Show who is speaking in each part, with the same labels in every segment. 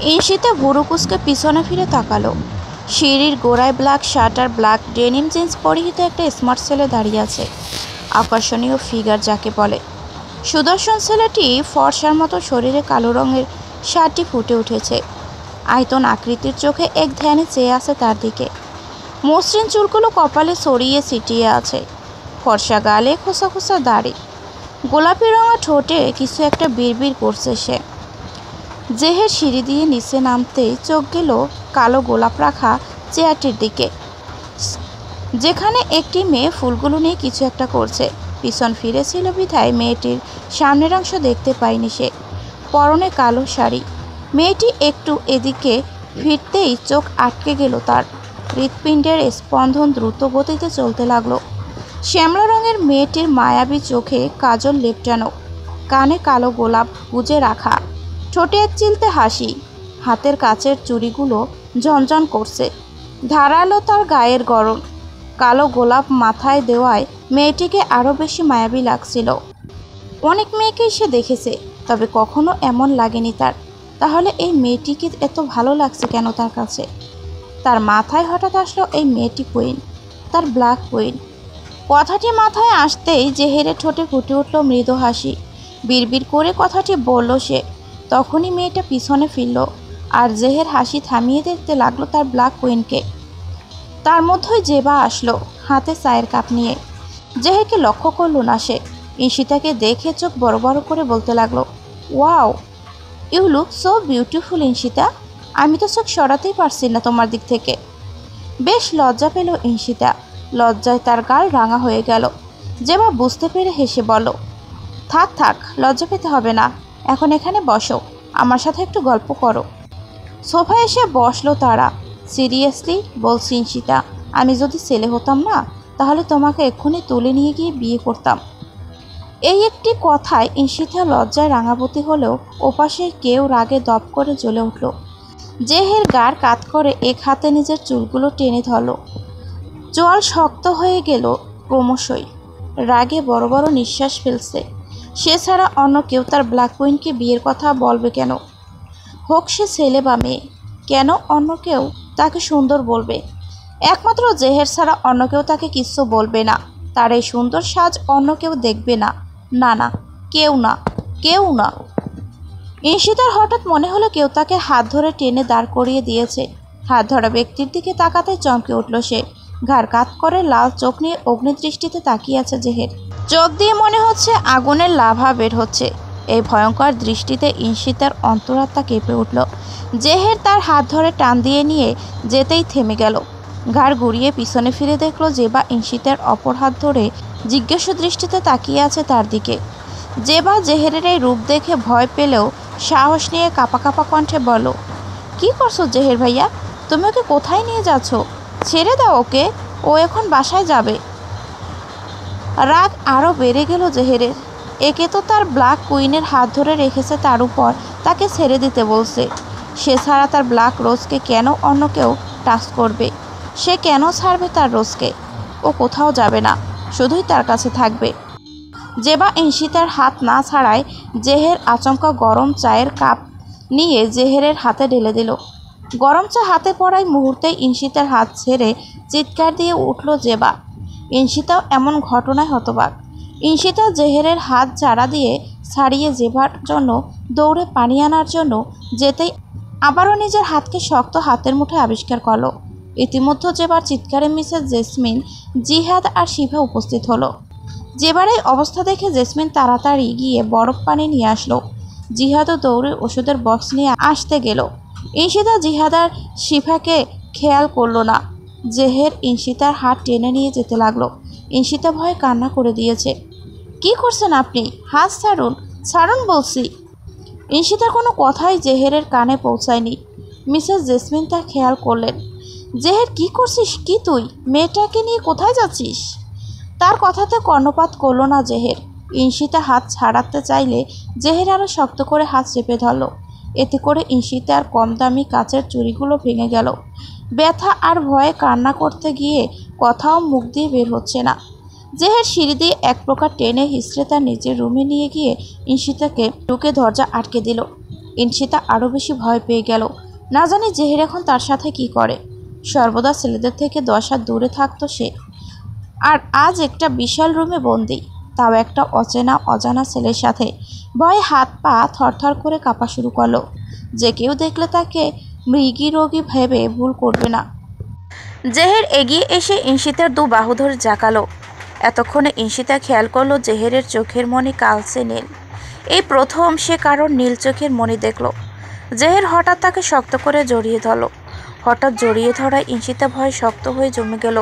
Speaker 1: ঈশিতা বুড়ো কুচকে পিছনে ফিরে তাকালো। সিঁড়ির গোড়ায় ব্ল্যাক শার্ট আর ব্ল্যাক ডেনিম জিন্স পরিহিত একটা স্মার্ট ছেলে দাঁড়িয়ে আছে। আকর্ষণীয় ফিগার যাকে বলে। সুদর্শন ছেলেটি ফর্সার মতো শরীরে কালো রঙের শার্টটি ফুটে উঠেছে। আয়তন আকৃতির চোখে এক ধ্যানে চেয়ে আছে তার দিকে। মসৃণ চুলগুলো কপালে ছড়িয়ে ছিটিয়ে আছে। ফর্সা গালে খোসা খোসা দাড়ি। গোলাপি রঙা ঠোঁটে কিছু একটা বিড়বিড় করছে সে। জেহের সিঁড়ি দিয়ে নিচে নামতেই চোখ গেল কালো গোলাপ রাখা চেয়ারটির দিকে, যেখানে একটি মেয়ে ফুলগুলো নিয়ে কিছু একটা করছে। পিছন ফিরেছিল বিধায় মেয়েটির সামনের অংশ দেখতে পায়নি সে। পরনে কালো শাড়ি। মেয়েটি একটু এদিকে ফিরতেই চোখ আটকে গেল তার। হৃৎপিণ্ডের স্পন্দন দ্রুত গতিতে চলতে লাগলো। শ্যামলা রঙের মেয়েটির মায়াবী চোখে কাজল লেপটানো, কানে কালো গোলাপ গুজে রাখা, ঠোঁটে এক চিলতে হাসি। হাতের কাচের চুড়িগুলো ঝনঝন করছে। ধারালো তার গায়ের গরম। কালো গোলাপ মাথায় দেওয়ায় মেয়েটিকে আরও বেশি মায়াবী লাগছিল। অনেক মেয়েকেই সে দেখেছে, তবে কখনো এমন লাগেনি তার। তাহলে এই মেয়েটিকে এত ভালো লাগছে কেন তার কাছে? তার মাথায় হঠাৎ আসলো এই মেয়েটি কুইন, তার ব্ল্যাক কুইন। কথাটি মাথায় আসতেই জেহেরের ঠোঁটে ফুটে উঠল মৃদু হাসি। বিড়বিড় করে কথাটি বলল সে। তখনই মেয়েটা পিছনে ফিরল আর জেহের হাসি থামিয়ে দেখতে লাগলো তার ব্ল্যাক কুইনকে। তার মধ্যেই জেবা আসলো হাতে চায়ের কাপ নিয়ে। জেহেরকে লক্ষ্য করলো না সে। ঈশিতাকে দেখে চোখ বড় বড় করে বলতে লাগলো, wow, you look so beautiful Ishita. আমি তো চোখ সরাতেই পারছি না তোমার দিক থেকে। বেশ লজ্জা পেল ঈশিতা। লজ্জায় তার গাল রাঙা হয়ে গেল। জেবা বুঝতে পেরে হেসে বলল, থাক থাক, লজ্জা পেতে হবে না। এখন এখানে বসো, আমার সাথে একটু গল্প করো। সোফায় এসে বসলো তারা। সিরিয়াসলি বলছি ঈশিতা, আমি যদি ছেলে হতাম না, তাহলে তোমাকে এক্ষুনি তুলে নিয়ে গিয়ে বিয়ে করতাম। এই একটি কথায় ঈশিতা লজ্জায় রাঙাবতী হলেও ওপাশে কেউ রাগে দপ করে জ্বলে উঠল। জেহের গাড় কাত করে এক হাতে নিজের চুলগুলো টেনে ধরল। চোয়াল শক্ত হয়ে গেল ক্রমশই। রাগে বড় বড় নিঃশ্বাস ফেলছে। সে ছাড়া অন্য কেউ তার ব্ল্যাক কুইনকে বিয়ের কথা বলবে কেন? হোক সে ছেলে বা মেয়ে, কেন অন্য কেউ তাকে সুন্দর বলবে? একমাত্র জেহের ছাড়া অন্য কেউ তাকে কিচ্ছু বলবে না। তার এই সুন্দর সাজ অন্য কেউ দেখবে না। না না, কেউ না, কেউ না। ঈশিতার হঠাৎ মনে হলো কেউ তাকে হাত ধরে টেনে দাঁড় করিয়ে দিয়েছে। হাত ধরা ব্যক্তির দিকে তাকাতে চমকে উঠল সে। ঘাড় কাত করে লাল চোখ নিয়ে অগ্নিদৃষ্টিতে তাকিয়ে আছে জেহের। চোখ দিয়ে মনে হচ্ছে আগুনের লাভা বের হচ্ছে। এই ভয়ঙ্কর দৃষ্টিতে ঈশিতার অন্তরাত্মা কেঁপে উঠল। জেহের তার হাত ধরে টান দিয়ে নিয়ে যেতেই থেমে গেল। ঘাড় ঘুরিয়ে পিছনে ফিরে দেখল জেবা ঈশিতার অপর হাত ধরে জিজ্ঞাসু দৃষ্টিতে তাকিয়ে আছে তার দিকে। জেবা জেহেরের এই রূপ দেখে ভয় পেলেও সাহস নিয়ে কাঁপা কাঁপা কণ্ঠে বলল, কি করছো জেহের ভাইয়া? তুমি ওকে কোথায় নিয়ে যাচ্ছ? ছেড়ে দাও ওকে, ও এখন বাসায় যাবে। রাগ আরও বেড়ে গেল জেহেরের। একে তো তার ব্ল্যাক কুইনের হাত ধরে রেখেছে, তার উপর তাকে ছেড়ে দিতে বলছে। সে ছাড়া তার ব্ল্যাক রোজকে কেন অন্য কেউ টাচ করবে? সে কেন ছাড়বে তার রোজকে? ও কোথাও যাবে না, শুধুই তার কাছে থাকবে। জেবা ঈশিতার হাত না ছাড়ায় জেহের আচমকা গরম চায়ের কাপ নিয়ে জেহেরের হাতে ঢেলে দিল। গরম চা হাতে পড়ায় মুহূর্তেই ঈশিতার হাত ছেড়ে চিৎকার দিয়ে উঠল জেবা। ঈশিতাও এমন ঘটনায় হতবাক। ঈশিতা জেহেরের হাত ঝাড়া দিয়ে ছাড়িয়ে জেবার জন্য দৌড়ে পানি আনার জন্য যেতেই আবারও নিজের হাতকে শক্ত হাতের মুঠে আবিষ্কার করল। ইতিমধ্যে জেবার চিৎকারে মিসেস জেসমিন, জিহাদ আর শিভা উপস্থিত হলো। জেবার এই অবস্থা দেখে জেসমিন তাড়াতাড়ি গিয়ে বরফ পানি নিয়ে আসলো। জিহাদও দৌড়ে ওষুধের বক্স নিয়ে আসতে গেল। ঈশিতা জিহাদ আর শিফাকে খেয়াল করলো না। জেহের ঈশিতার হাত টেনে নিয়ে যেতে লাগলো। ঈশিতা ভয়ে কান্না করে দিয়েছে। কি করছেন আপনি? হাত ছাড়ুন, ছাড়ুন বলছি। ঈশিতার কোনো কথাই জেহেরের কানে পৌঁছায়নি। মিসেস জেসমিন তা খেয়াল করলেন। জেহের, কি করছিস কি তুই? মেয়েটাকে নিয়ে কোথায় যাচ্ছিস? তার কথাতে কর্ণপাত করল না জেহের। ঈশিতা হাত ছাড়াতে চাইলে জেহের আরও শক্ত করে হাত চেপে ধরল। এতে করে ঈশিতার কম দামি কাচের চুড়িগুলো ভেঙে গেল। ব্যথা আর ভয়ে কান্না করতে গিয়ে কথাও মুখ দিয়ে বের হচ্ছে না। জেহের সিঁড়ি দিয়ে এক প্রকার টেনে হিঁচড়ে তার নিজের রুমে নিয়ে গিয়ে ঈশিতাকে ঢুকে দরজা আটকে দিল। ইনশিতা আরও বেশি ভয় পেয়ে গেল। না জানি জেহের এখন তার সাথে কি করে। সর্বদা ছেলেদের থেকে 10 হাত দূরে থাকতো সে, আর আজ একটা বিশাল রুমে বন্দি, তাও একটা অজানা ছেলের সাথে। ভয়ে হাত পা থরথর করে কাঁপা শুরু করলো। যে কেউ দেখলে তাকে মৃগী রোগী ভেবে ভুল করবে না। জেহের এগিয়ে এসে ইনশিতার দু বাহু ধরে জাকালো। এতক্ষণে ইনশিতা খেয়াল করলো জেহেরের চোখের মণি কালচে নীল। এই প্রথম সে কারোর নীল চোখের মণি দেখল। জেহের হঠাৎ তাকে শক্ত করে জড়িয়ে ধরল। হঠাৎ জড়িয়ে ধরায় ইনশিতা ভয়ে শক্ত হয়ে জমে গেল।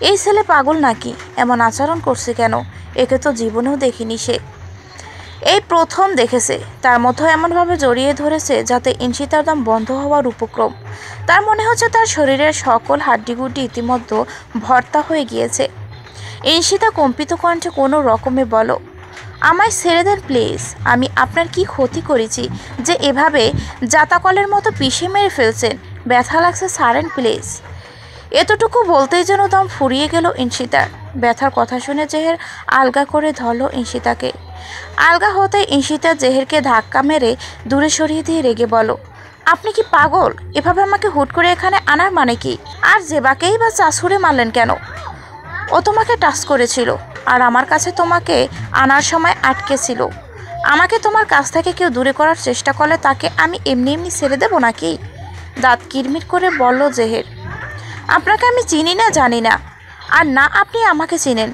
Speaker 1: এই ছেলে পাগল নাকি? এমন আচরণ করছে কেন? একে তো জীবনেও দেখিনি সে, এই প্রথম দেখেছে। তার মধ্যে এমনভাবে জড়িয়ে ধরেছে যাতে ইনশিতার দম বন্ধ হওয়ার উপক্রম। তার মনে হচ্ছে তার শরীরের সকল হাড্ডিগুড্ডি ইতিমধ্যে ভর্তা হয়ে গিয়েছে। ইনশিতা কম্পিত কণ্ঠে কোনো রকমে বলো, আমায় ছেড়ে দেন প্লিজ। আমি আপনার কি ক্ষতি করেছি যে এভাবে জাতাকলের মতো পিষে মেরে ফেলছেন? ব্যথা লাগছে, ছাড়েন প্লিজ। এতটুকু বলতেই যেন দম ফুরিয়ে গেল ইনশিতার। ব্যথার কথা শুনে জেহের আলগা করে ধরল ইনশিতাকে। আলগা হতে ইনশিতা জেহেরকে ধাক্কা মেরে দূরে সরিয়ে দিয়ে রেগে বলো, আপনি কি পাগল? এভাবে আমাকে হুট করে এখানে আনার মানে কি? আর জেবাকেই বা চাছুড়ে মারলেন কেন? ও তোমাকে টাচ করেছিল, আর আমার কাছে তোমাকে আনার সময় আটকে ছিল। আমাকে তোমার কাছ থেকে কেউ দূরে করার চেষ্টা করলে তাকে আমি এমনি এমনি ছেড়ে দেবো নাকি? দাঁত কিরমির করে বলল জেহের। আপনাকে আমি চিনি না, জানি না, আর না আপনি আমাকে চিনেন।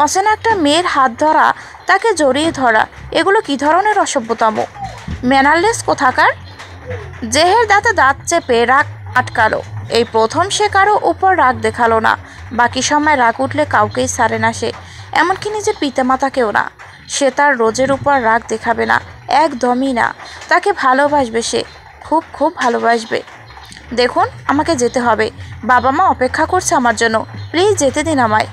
Speaker 1: অচেনা একটা মেয়ের হাত ধরা, তাকে জড়িয়ে ধরা, এগুলো কি ধরনের অসভ্যতম? ম্যানারলেস কোথাকার। জেহের দাঁতে দাঁত চেপে রাগ আটকালো। এই প্রথম সে কারো উপর রাগ দেখালো না। বাকি সময় রাগ উঠলে কাউকেই ছাড়ে না সে, এমনকি নিজের পিতামাতাকেও না। সে তার রোজের উপর রাগ দেখাবে না, একদমই না। তাকে ভালোবাসবে সে, খুব খুব ভালোবাসবে। দেখুন, আমাকে যেতে হবে, বাবা মা অপেক্ষা করছে আমার জন্য, প্লিজ যেতে দিন আমায়।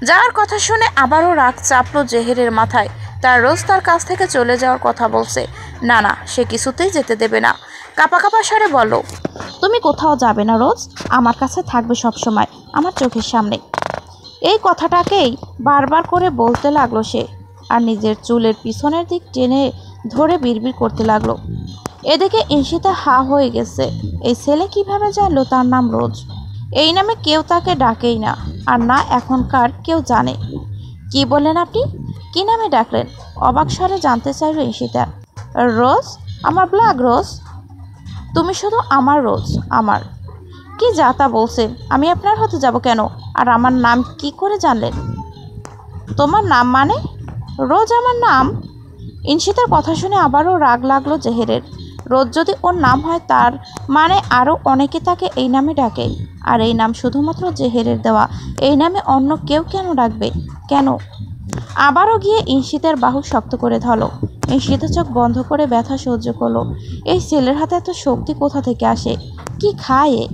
Speaker 1: যাওয়ার কথা শুনে আবারও রাগ চাপলো জেহেরের মাথায়। তার রোজ তার কাছ থেকে চলে যাওয়ার কথা বলছে। না না, সে কিছুতেই যেতে দেবে না। কাঁপা কাঁপা স্বরে বলল, তুমি কোথাও যাবে না রোজ, আমার কাছে থাকবে সব সময়, আমার চোখের সামনে। এই কথাটাকেই বারবার করে বলতে লাগলো সে, আর নিজের চুলের পিছনের দিক টেনে ধরে বিড়বিড় করতে লাগলো। এদিকে ইনশিতা হা হয়ে গেছে। এই ছেলে কিভাবে জানলো তার নাম রোজ? এই নামে কেউ তাকে ডাকেই না, আর না এখনকার কেউ জানে। কি বললেন আপনি? কি নামে ডাকলেন? অবাক স্বরে জানতে চাইল ইনশিতা। রোজ? আমার ব্ল্যাক রোজ? তুমি শুধু আমার রোজ, আমার। কি যা তা বলছেন? আমি আপনার হতে যাব কেন? আর আমার নাম কি করে জানলেন? তোমার নাম মানে? রোজ আমার নাম? ইনশিতার কথা শুনে আবারও রাগ লাগলো জেহেরের। রোজ যদি ওর নাম হয়, তার মানে আরও অনেকে তাকে এই নামে ডাকে। আর এই নাম শুধুমাত্র জেহেরের দেওয়া। এই নামে অন্য কেউ কেন ডাকবে? কেন? আবারও গিয়ে ইনশিতার বাহু শক্ত করে ধরল। ইনশিতা চোখ বন্ধ করে ব্যথা সহ্য করলো। এই ছেলের হাতে এত শক্তি কোথা থেকে আসে? কি খায় এ?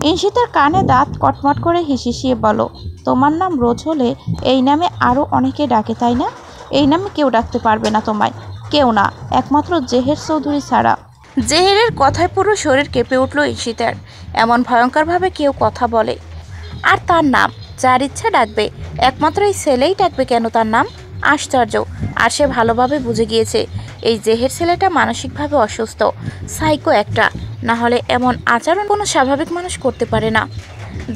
Speaker 1: ইনশিতার কানে দাঁত কটমট করে হিসিয়ে বলো, তোমার নাম রোজ হলে এই নামে আরও অনেকে ডাকে, তাই না? এই নামে কেউ ডাকতে পারবে না তোমায়, কেউ না, একমাত্র জেহের চৌধুরী ছাড়া। জেহেরের কথায় পুরো শরীর কেঁপে উঠল ইনশিতার। এমন ভয়ঙ্করভাবে কেউ কথা বলে, আর তার নাম যার ইচ্ছা ডাকবে, একমাত্র এই ছেলেই ডাকবে কেন তার নাম? আশ্চর্য। আর সে ভালোভাবে বুঝে গিয়েছে এই জেহের ছেলেটা মানসিকভাবে অসুস্থ, সাইকো একটা, না হলে এমন আচরণ কোনো স্বাভাবিক মানুষ করতে পারে না।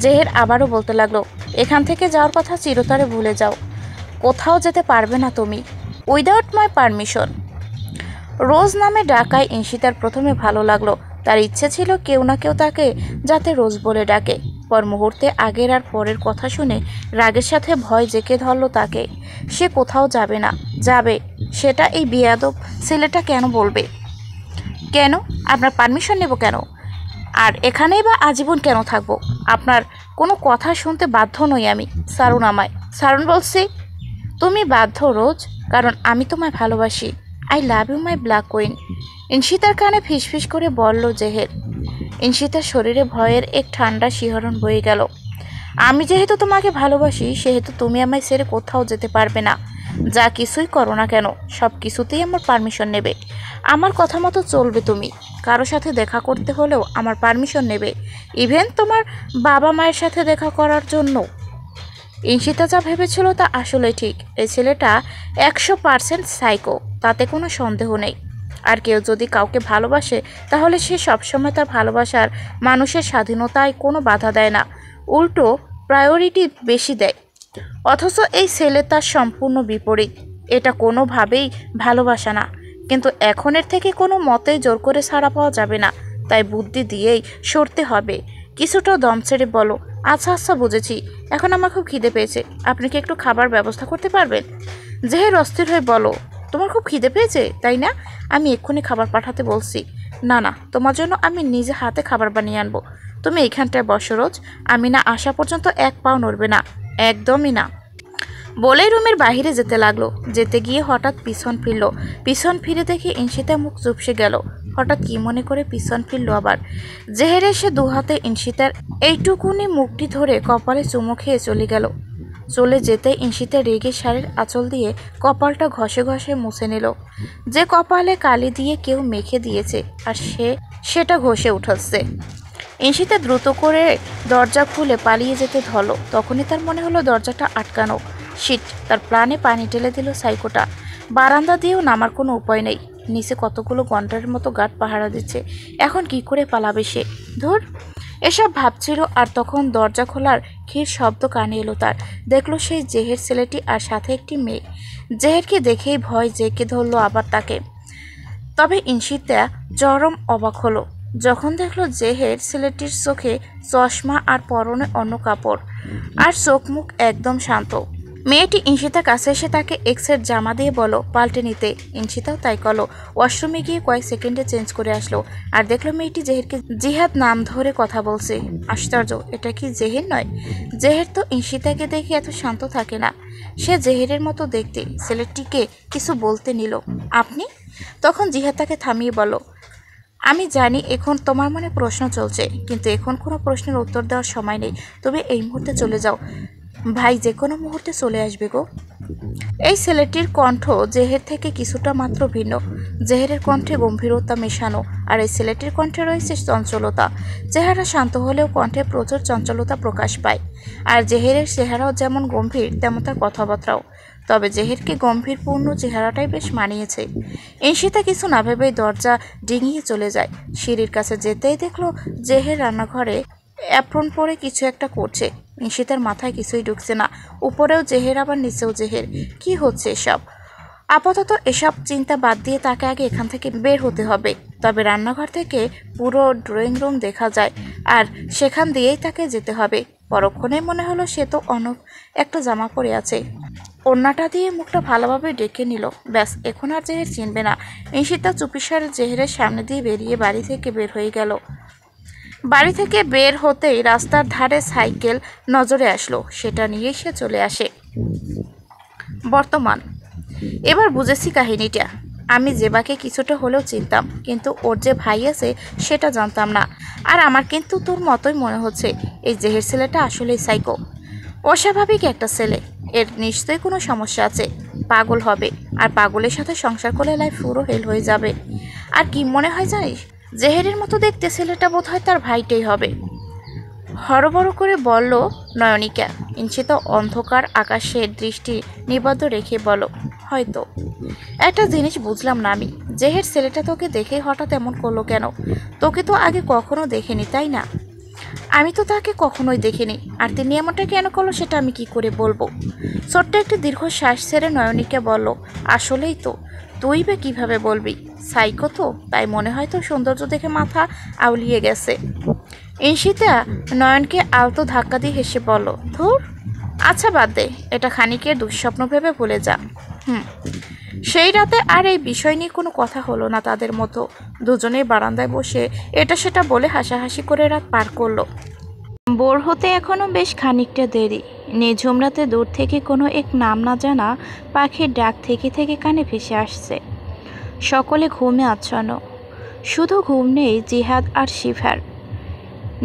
Speaker 1: জেহের আবারও বলতে লাগলো, এখান থেকে যাওয়ার কথা চিরতরে ভুলে যাও। কোথাও যেতে পারবে না তুমি উইদাউট মাই পারমিশন। রোজ নামে ডাকায় ইনশিতার প্রথমে ভালো লাগলো। তার ইচ্ছে ছিল কেউ না কেউ তাকে যাতে রোজ বলে ডাকে। পর মুহূর্তে আগের আর পরের কথা শুনে রাগের সাথে ভয় জেঁকে ধরল তাকে। সে কোথাও যাবে না। যাবে সেটা এই বেয়াদব ছেলেটা কেন বলবে? কেন? আপনার পারমিশন নেব কেন? আর এখানেই বা আজীবন কেন থাকবো? আপনার কোনো কথা শুনতে বাধ্য নই আমি। সারুন আমায়, সারুন বলছি। তুমি বাধ্য রোজ, কারণ আমি তোমায় ভালোবাসি। I love you my black queen. ইনশিতার কানে ফিসফিস করে বলল জেহের। ইনশিতার শরীরে ভয়ের এক ঠান্ডা শিহরণ বয়ে গেল। আমি যেহেতু তোমাকে ভালোবাসি, সেহেতু তুমি আমায় ছেড়ে কোথাও যেতে পারবে না। যা কিছুই করো না কেন, সব কিছুতেই আমার পারমিশন নেবে। আমার কথা মতো চলবে তুমি। কারো সাথে দেখা করতে হলেও আমার পারমিশন নেবে, ইভেন তোমার বাবা মায়ের সাথে দেখা করার জন্য। ইনশিতা যা ভেবেছিল তা আসলে ঠিক। এই ছেলেটা 100% সাইকো, তাতে কোনো সন্দেহ নেই। আর কেউ যদি কাউকে ভালোবাসে তাহলে সে সবসময় তার ভালোবাসার মানুষের স্বাধীনতায় কোনো বাধা দেয় না, উল্টো প্রায়োরিটি বেশি দেয়। অথচ এই ছেলে তার সম্পূর্ণ বিপরীত। এটা কোনোভাবেই ভালোবাসা না, কিন্তু এখনের থেকে কোনো মতেই জোর করে ছাড়া পাওয়া যাবে না, তাই বুদ্ধি দিয়েই সরতে হবে। কিছুটা দম ছেড়ে বলো, আচ্ছা আচ্ছা বুঝেছি, এখন আমার খুব খিদে পেয়েছে, আপনি কি একটু খাবার ব্যবস্থা করতে পারবেন? জেহের অস্থির হয়ে বলো, তোমার খুব খিদে পেয়েছে তাই না? আমি এক্ষুনি খাবার পাঠাতে বলছি। না না, তোমার জন্য আমি নিজে হাতে খাবার বানিয়ে আনবো। তুমি এইখানটায় বসো রোজ, আমি না আসা পর্যন্ত এক পাও নড়বে না, একদমই না। বলেই রুমের বাহিরে যেতে লাগলো। যেতে গিয়ে হঠাৎ পিছন ফিরল। পিছন ফিরে দেখে ইনশিতা মুখ চুপসে গেল। হঠাৎ কি মনে করে পিছন ফিরল আবার। জেহের এসে দুহাতে ইনশিতার এইটুকুনি মুখটি ধরে কপালে চুমু খেয়ে চলে গেল। চলে যেতে ইনশিতা রেগে শাড়ির আঁচল দিয়ে কপালটা ঘষে ঘষে মুছে নিল। যে কপালে কালি দিয়ে কেউ মেখে দিয়েছে আর সেটা ঘষে উঠাচ্ছে। ইনশিতা দ্রুত করে দরজা খুলে পালিয়ে যেতে ধরল। তখনই তার মনে হলো দরজাটা আটকানো। শিট, তার প্রাণে পানি ঢেলে দিল সাইকোটা। বারান্দা দিয়েও নামার কোনো উপায় নেই। নিচে কতগুলো গন্ডারের মতো গার্ড পাহারা দিচ্ছে। এখন কি করে পালাবে সে? ধুর, এসব ভাবছিল আর তখন দরজা খোলার ক্ষীর শব্দ কানে এলো তার। দেখলো সেই জেহের ছেলেটি আর সাথে একটি মেয়ে। জেহেরকে দেখেই ভয় জেঁকে ধরলো আবার তাকে। তবে ইনশিতা চরম অবাক হলো যখন দেখলো জেহের ছেলেটির চোখে চশমা আর পরনে অন্য কাপড়, আর চোখ মুখ একদম শান্ত। মেয়েটি ইনশিতার কাছে এসে তাকে এক্সের জামা দিয়ে বলো পাল্টে নিতে। ইনশিতাও তাই করলো। ওয়াশরুমে গিয়ে কয়েক সেকেন্ডে চেঞ্জ করে আসলো আর দেখলো মেয়েটি জেহেরকে জিহাদ নাম ধরে কথা বলছে। আশ্চর্য, এটা কি জেহের নয়? জেহের তো ইনশিতাকে দেখে এত শান্ত থাকে না। সে জেহেরের মতো দেখতে। ছেলেটিকে কিছু বলতে নিল। আপনি? তখন জিহাদ তাকে থামিয়ে বলো, আমি জানি এখন তোমার মনে প্রশ্ন চলছে, কিন্তু এখন কোনো প্রশ্নের উত্তর দেওয়ার সময় নেই। তুমি এই মুহূর্তে চলে যাও, ভাই যে কোনো মুহূর্তে চলে আসবে গো। এই ছেলেটির কণ্ঠ জেহের থেকে কিছুটা মাত্র ভিন্ন। জেহেরের কণ্ঠে গম্ভীরতা মেশানো, আর এই ছেলেটির কণ্ঠে রয়েছে চঞ্চলতা। চেহারা শান্ত হলেও কণ্ঠে প্রচুর চঞ্চলতা প্রকাশ পায়। আর জেহেরের চেহারাও যেমন গম্ভীর তেমন তার কথাবার্তাও। তবে জেহেরকে গম্ভীরপূর্ণ চেহারাটাই বেশ মানিয়েছে। ইনশিতা কিছু না ভেবেই দরজা ডিঙিয়ে চলে যায়। সিঁড়ির কাছে যেতেই দেখলো জেহের রান্নাঘরে অ্যাপ্রন পরে কিছু একটা করছে। ইনশিতার মাথায় কিছুই ঢুকছে না। উপরেও জেহের আবার নিচেও জেহের। কি হচ্ছে এসব? আপাতত এসব চিন্তা বাদ দিয়ে তাকে আগে এখান থেকে বের হতে হবে। তবে রান্নাঘর থেকে পুরো ড্রয়িং রুম দেখা যায়, আর সেখান দিয়েই তাকে যেতে হবে। পরক্ষণে মনে হলো সে তো একটা জামা পরে আছে। ওড়নাটা দিয়ে মুখটা ভালোভাবে ডেকে নিল। ব্যাস, এখন আর জেহের চিনবে না। ইনশিতা চুপিসারে জেহেরের সামনে দিয়ে বেরিয়ে বাড়ি থেকে বের হয়ে গেল। বাড়ি থেকে বের হতেই রাস্তার ধারে সাইকেল নজরে আসলো। সেটা নিয়েই সে চলে আসে। বর্তমান। এবার বুঝেছি কাহিনীটা। আমি জেবাকে কিছুটা হলেও চিনতাম, কিন্তু ওর যে ভাই আছে সেটা জানতাম না। আর আমার কিন্তু তোর মতোই মনে হচ্ছে এই জেহের ছেলেটা আসলেই সাইকো। অস্বাভাবিক একটা ছেলে। এর নিশ্চয়ই কোনো সমস্যা আছে। পাগল হবে, আর পাগলের সাথে সংসার করলে লাইফ পুরো হেল হয়ে যাবে। আর কি মনে হয় জানিস, জেহেরের মতো দেখতে ছেলেটা বোধহয় তার ভাইটাই হবে। হরবড় করে বলল নয়নিকা। ইনশিতা অন্ধকার আকাশের দৃষ্টি নিবদ্ধ রেখে বলো, হয়তো। একটা জিনিস বুঝলাম না আমি, জেহের ছেলেটা তোকে দেখে হঠাৎ এমন করলো কেন? তোকে তো আগে কখনো দেখেনি, তাই না? আমি তো তাকে কখনোই দেখিনি, আর তিনি এমনটা কেন করলো সেটা আমি কি করে বলবো? ছোট্ট একটি দীর্ঘশ্বাস ছেড়ে নয়নিকা বলল, আসলেই তো, তুই বা কীভাবে বলবি? সাইকো তো, তাই মনে হয় তো সৌন্দর্য দেখে মাথা আউলিয়ে গেছে। ইনশিতা নয়নকে আলতো ধাক্কা দিয়ে হেসে বলল, ধুর, আচ্ছা বাদ দে, এটা খানিকের দুঃস্বপ্ন ভেবে ভুলে যা। সেই রাতে আর এই বিষয় নিয়ে কোনো কথা হলো না তাদের মতো। দুজনেই বারান্দায় বসে এটা সেটা বলে হাসাহাসি করে রাত পার করলো। বোর হতে এখনও বেশ খানিকটা দেরি। নিঝুম রাতে দূর থেকে কোনো এক নাম না জানা পাখির ডাক থেকে থেকে কানে ভেসে আসছে। সকলে ঘুমে আচ্ছন্ন, শুধু ঘুম নেই জিহাদ আর শিফার।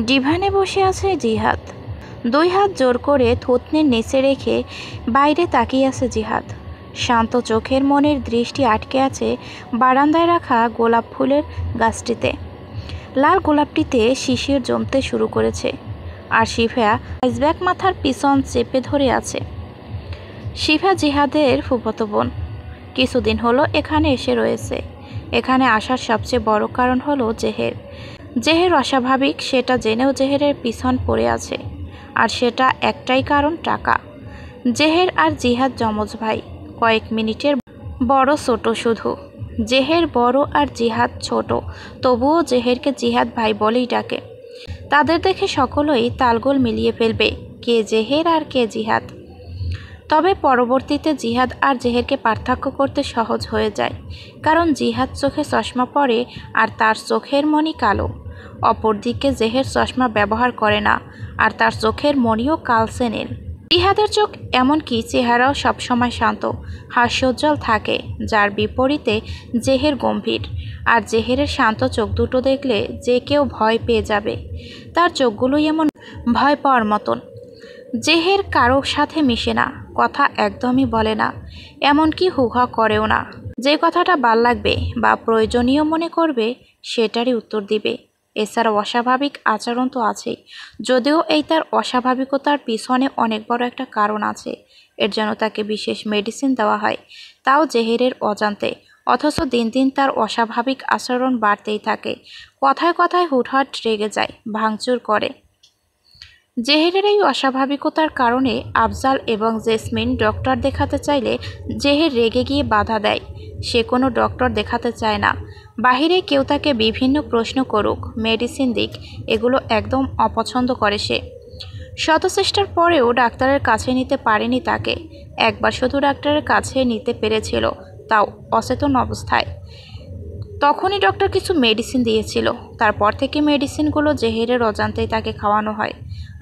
Speaker 1: ডিভানে বসে আছে জিহাদ, দুই হাত জোর করে থুতনির নিচে রেখে বাইরে তাকিয়ে আছে জিহাদ। শান্ত চোখের মনের দৃষ্টি আটকে আছে বারান্দায় রাখা গোলাপ ফুলের গাছটিতে। লাল গোলাপটিতে শিশির জমতে শুরু করেছে, আর শিফা আইসব্যাক মাথার পিছন চেপে ধরে আছে। শিফা জিহাদের ফুফাতো বোন, কিছুদিন হলো এখানে এসে রয়েছে। এখানে আসার সবচেয়ে বড় কারণ হলো জেহের। জেহের অস্বাভাবিক সেটা জেনেও জেহেরের পিছন পড়ে আছে, আর সেটা একটাই কারণ, টাকা। জেহের আর জিহাদ যমজ ভাই, কয়েক মিনিটের বড় ছোট শুধু। জেহের বড় আর জিহাদ ছোট, তবুও জেহেরকে জিহাদ ভাই বলেই ডাকে। তাদের দেখে সকলেই তালগোল মিলিয়ে ফেলবে কে জেহের আর কে জিহাদ। তবে পরবর্তীতে জিহাদ আর জেহেরকে পার্থক্য করতে সহজ হয়ে যায়, কারণ জিহাদ চোখে চশমা পরে আর তার চোখের মণি কালো। অপরদিকে জেহের চশমা ব্যবহার করে না, আর তার চোখের মণিও কালচে নীল। জিহাদের চোখ এমনকি চেহারাও সবসময় শান্ত, হাস্যোজ্জ্বল থাকে, যার বিপরীতে জেহের গম্ভীর। আর জেহেরের শান্ত চোখ দুটো দেখলে যে কেউ ভয় পেয়ে যাবে। তার চোখগুলোই এমন ভয় পাওয়ার মতন। জেহের কারো সাথে মিশে না, কথা একদমই বলে না, এমনকি হুহা করেও না। যে কথাটা ভাল লাগবে বা প্রয়োজনীয় মনে করবে সেটারই উত্তর দিবে। এছাড়া অস্বাভাবিক আচরণ তো আছেই, যদিও এই তার অস্বাভাবিকতার পিছনে অনেক বড় একটা কারণ আছে। এর জন্য তাকে বিশেষ মেডিসিন দেওয়া হয়, তাও জেহেরের অজান্তে। অথচ দিন দিন তার অস্বাভাবিক আচরণ বাড়তেই থাকে। কথায় কথায় হুটহাট রেগে যায়, ভাঙচুর করে। জেহেরের এই অস্বাভাবিকতার কারণে আফজাল এবং জেসমিন ডক্টর দেখাতে চাইলে জেহের রেগে গিয়ে বাধা দেয়। সে কোনো ডক্টর দেখাতে চায় না। বাহিরে কেউ তাকে বিভিন্ন প্রশ্ন করুক, মেডিসিন দিক, এগুলো একদম অপছন্দ করে সে। শত চেষ্টার পরেও ডাক্তারের কাছে নিতে পারেনি তাকে। একবার শুধু ডাক্তারের কাছে নিতে পেরেছিল, তাও অচেতন অবস্থায়। তখনই ডক্টর কিছু মেডিসিন দিয়েছিল। তারপর থেকে মেডিসিনগুলো জেহেরের অজান্তেই তাকে খাওয়ানো হয়।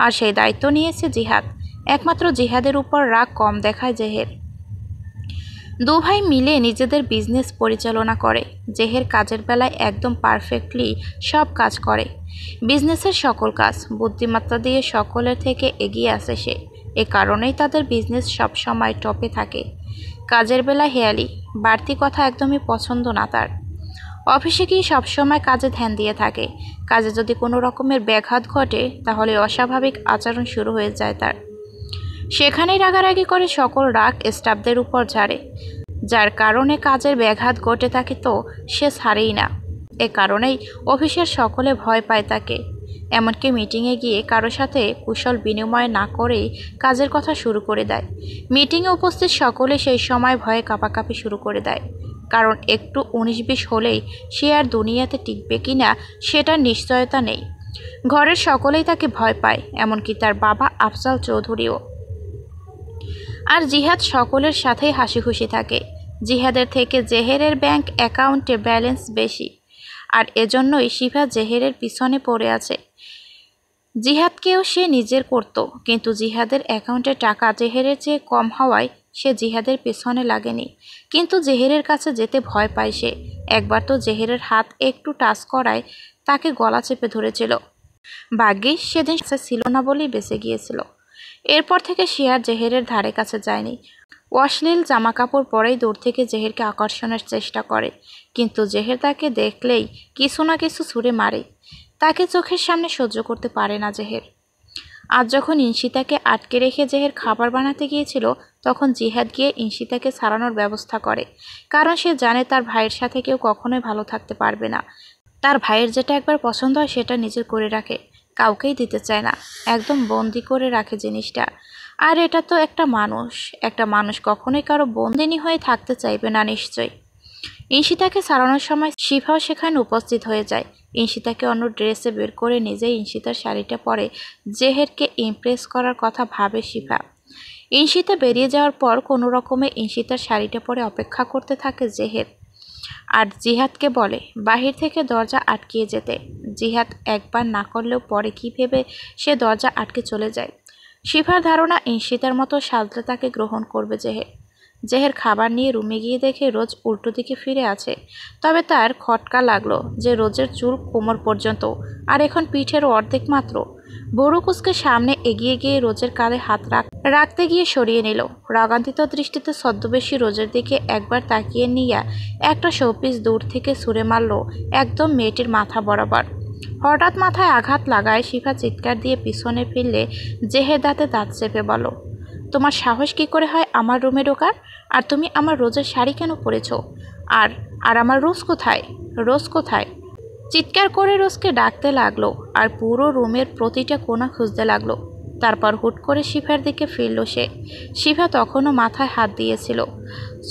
Speaker 1: আর সেই দায়িত্ব নিয়েছে জিহাদ। একমাত্র জিহাদের উপর রাগ কম দেখায় জেহের। দু ভাই মিলে নিজেদের বিজনেস পরিচালনা করে। জেহের কাজের বেলায় একদম পারফেক্টলি সব কাজ করে, বিজনেসের সকল কাজ বুদ্ধিমত্তা দিয়ে সকলের থেকে এগিয়ে আসে সে। এ কারণেই তাদের বিজনেস সব সময় টপে থাকে। কাজের বেলায় হেয়ালি, বাড়তি কথা একদমই পছন্দ না তার। অফিসে গিয়ে সবসময় কাজে ধ্যান দিয়ে থাকে। কাজে যদি কোনো রকমের ব্যাঘাত ঘটে তাহলে অস্বাভাবিক আচরণ শুরু হয়ে যায় তার। সেখানেই রাগারাগি করে সকল রাগ স্টাফদের উপর ঝাড়ে, যার কারণে কাজের ব্যাঘাত ঘটে থাকে তো সে ছাড়েই না। এ কারণেই অফিসের সকলে ভয় পায় তাকে। এমনকি মিটিংয়ে গিয়ে কারো সাথে কুশল বিনিময় না করেই কাজের কথা শুরু করে দেয়। মিটিংয়ে উপস্থিত সকলে সেই সময় ভয়ে কাঁপাকাঁপি শুরু করে দেয়, কারণ একটু 19-20 হলেই সে আর দুনিয়াতে টিকবে কিনা সেটার নিশ্চয়তা নেই। ঘরের সকলেই তাকে ভয় পায়, এমনকি তার বাবা আফজাল চৌধুরীও। আর জিহাদ সকলের সাথেই হাসি খুশি থাকে। জিহাদের থেকে জেহেরের ব্যাংক অ্যাকাউন্টে ব্যালেন্স বেশি, আর এজন্যই শিফা জেহেরের পিছনে পড়ে আছে। জিহাদকেও সে নিজের করত, কিন্তু জিহাদের অ্যাকাউন্টে টাকা জেহেরের চেয়ে কম হওয়ায় সে জিহাদের পেছনে লাগেনি। কিন্তু জেহেরের কাছে যেতে ভয় পায় সে। একবার তো জেহেরের হাত একটু টাচ করায় তাকে গলা চেপে ধরেছিল। ভাগ্যিস সেদিন সে ছিল না বলেই বেঁচে গিয়েছিল। এরপর থেকে সে আর জেহেরের ধারে কাছে যায়নি। অশ্লীল জামাকাপড় পরেই দূর থেকে জেহেরকে আকর্ষণের চেষ্টা করে, কিন্তু জেহের তাকে দেখলেই কিছু না কিছু ছুঁড়ে মারে। তাকে চোখের সামনে সহ্য করতে পারে না জেহের। আজ যখন ইনশিতাকে আটকে রেখে জেহের খাবার বানাতে গিয়েছিল, তখন জিহাদ গিয়ে ইনশিতাকে ছাড়ানোর ব্যবস্থা করে, কারণ সে জানে তার ভাইয়ের সাথে কেউ কখনোই ভালো থাকতে পারবে না। তার ভাইয়ের যেটা একবার পছন্দ হয় সেটা নিজের করে রাখে, কাউকেই দিতে চায় না, একদম বন্দি করে রাখে জিনিসটা। আর এটা তো একটা মানুষ কখনোই কারো বন্দিনী হয়ে থাকতে চাইবে না নিশ্চয়ই। ইনশিতাকে ছাড়ানোর সময় শিফাও সেখানে উপস্থিত হয়ে যায়। ইনশিতাকে অন্য ড্রেসে বের করে নিজেই ইনশিতার শাড়িটা পরে জেহেরকে ইমপ্রেস করার কথা ভাবে শিফা। ইনশিতা বেরিয়ে যাওয়ার পর কোনো রকমে ইনশিতার শাড়িটা পরে অপেক্ষা করতে থাকে জেহের, আর জিহাদকে বলে বাহির থেকে দরজা আটকিয়ে যেতে। জিহাদ একবার না করলেও পরে কি ভেবে সে দরজা আটকে চলে যায়। শিফার ধারণা ইনশিতার মতো সাজলে তাকে গ্রহণ করবে জেহের। জেহের খাবার নিয়ে রুমে গিয়ে দেখে রোজ উল্টো দিকে ফিরে আছে। তবে তার খটকা লাগলো যে রোজের চুল কোমর পর্যন্ত, আর এখন পিঠের অর্ধেক মাত্র। বড় কুচকে সামনে এগিয়ে গিয়ে রোজের কাঁধে হাত রাখতে গিয়ে সরিয়ে নিল। রাগান্বিত দৃষ্টিতে ছদ্মবেশী রোজের দিকে একবার তাকিয়ে নিয়ে একটা শোপিস দূর থেকে ছুঁড়ে মারল একদম মেয়েটির মাথা বরাবর। হঠাৎ মাথায় আঘাত লাগায় শিফা চিৎকার দিয়ে পিছনে ফিরলে জেহের দাঁতে দাঁত চেপে বলো, তোমার সাহস কি করে হয় আমার রুমে ঢোকার? আর তুমি আমার রোজের শাড়ি কেন পরেছ? আর আর আমার রোজ কোথায়? রোজ কোথায়? চিৎকার করে রোজকে ডাকতে লাগলো আর পুরো রুমের প্রতিটা কোণা খুঁজতে লাগলো। তারপর হুট করে শিফার দিকে ফিরল সে। শিফা তখনও মাথায় হাত দিয়েছিল।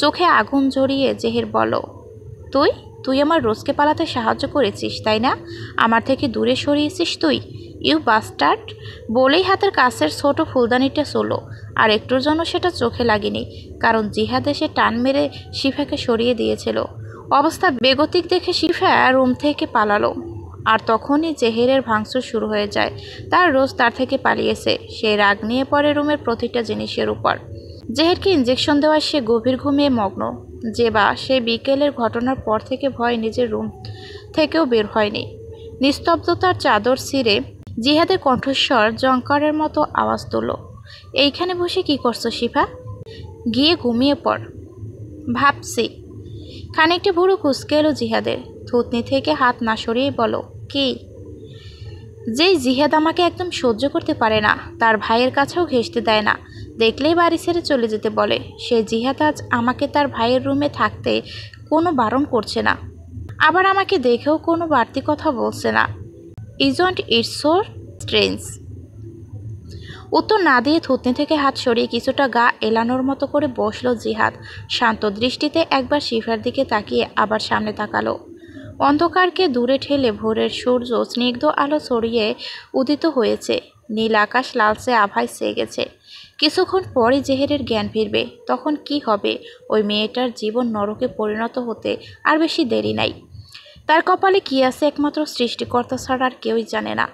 Speaker 1: চোখে আগুন ঝরিয়ে জেহের বলল, তুই তুই আমার রোজকে পালাতে সাহায্য করেছিস, তাই না? আমার থেকে দূরে সরিয়েছিস তুই, ইউ বাস্টার্ড। বলেই হাতের কাছের ছোট ফুলদানিটা চলো, আর একটুর জন্য সেটা চোখে লাগেনি, কারণ জিহাদ এসে টান মেরে শিফাকে সরিয়ে দিয়েছিল। অবস্থা বেগতিক দেখে শিফা রুম থেকে পালালো। আর তখনই জেহেরের ভাঙচুর শুরু হয়ে যায়। তার রোজ তার থেকে পালিয়েছে। সে রাগ নিয়ে পড়ে রুমের প্রতিটা জিনিসের উপর। জেহেরকে ইঞ্জেকশন দেওয়ায় সে গভীর ঘুমিয়ে মগ্ন। জেবা সে বিকেলের ঘটনার পর থেকে ভয় নিজের রুম থেকেও বের হয়নি। নিস্তব্ধতার চাদর ছিঁড়ে জিহাদের কণ্ঠস্বর জঙ্কারের মতো আওয়াজ তুলল, এইখানে বসে কি করছো শিফা? গিয়ে ঘুমিয়ে পড়। ভাবছি। খানিকটা ভুরু কুঁচকে এলো জিহাদের। থুতনি থেকে হাত না সরিয়ে বলো, কি? যেই জিহাদ আমাকে একদম সহ্য করতে পারে না, তার ভাইয়ের কাছেও ঘেঁষতে দেয় না, দেখলেই বাড়ি ছেড়ে চলে যেতে বলে, সে জিহাদ আজ আমাকে তার ভাইয়ের রুমে থাকতে কোনো বারণ করছে না, আবার আমাকে দেখেও কোনো বাড়তি কথা বলছে না। Isn't it so strange? উত্তর না দিয়ে থুতনি থেকে হাত সরিয়ে কিছুটা গা এলানোর মতো করে বসলো জিহাদ। শান্ত দৃষ্টিতে একবার শিফার দিকে তাকিয়ে আবার সামনে তাকালো। অন্ধকারকে দূরে ঠেলে ভোরের সূর্য স্নিগ্ধ আলো ছড়িয়ে উদিত হয়েছে। নীল আকাশ লালচে আভায় ছেয়ে গেছে। কিছুক্ষণ পরই জেহেরের জ্ঞান ফিরবে। তখন কি হবে? ওই মেয়েটার জীবন নরকে পরিণত হতে আর বেশি দেরি নাই। তার কপালে কি আছে একমাত্র সৃষ্টিকর্তা ছাড়া আর কেউই জানে না।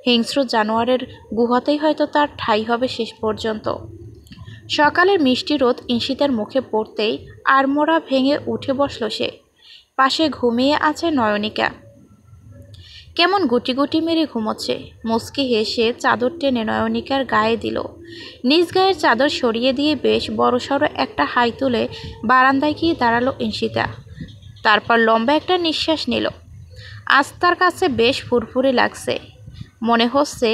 Speaker 1: হিংস্র জানোয়ারের গুহাতেই হয়তো তার ঠাঁই হবে শেষ পর্যন্ত। সকালের মিষ্টি রোদ ঈশিতার মুখে পড়তেই আড়মোড়া ভেঙে উঠে বসল সে। পাশে ঘুমিয়ে আছে নয়নিকা। কেমন গুটি গুটি মেরে ঘুমোচ্ছে। মুচকি হেসে চাদর টেনে নয়নিকার গায়ে দিল। নিজ গায়ের চাদর সরিয়ে দিয়ে বেশ বড়সড় একটা হাই তুলে বারান্দায় গিয়ে দাঁড়ালো ঈশিতা। তারপর লম্বা একটা নিঃশ্বাস নিল। আজ তার কাছে বেশ ফুরফুরে লাগছে। মনে হচ্ছে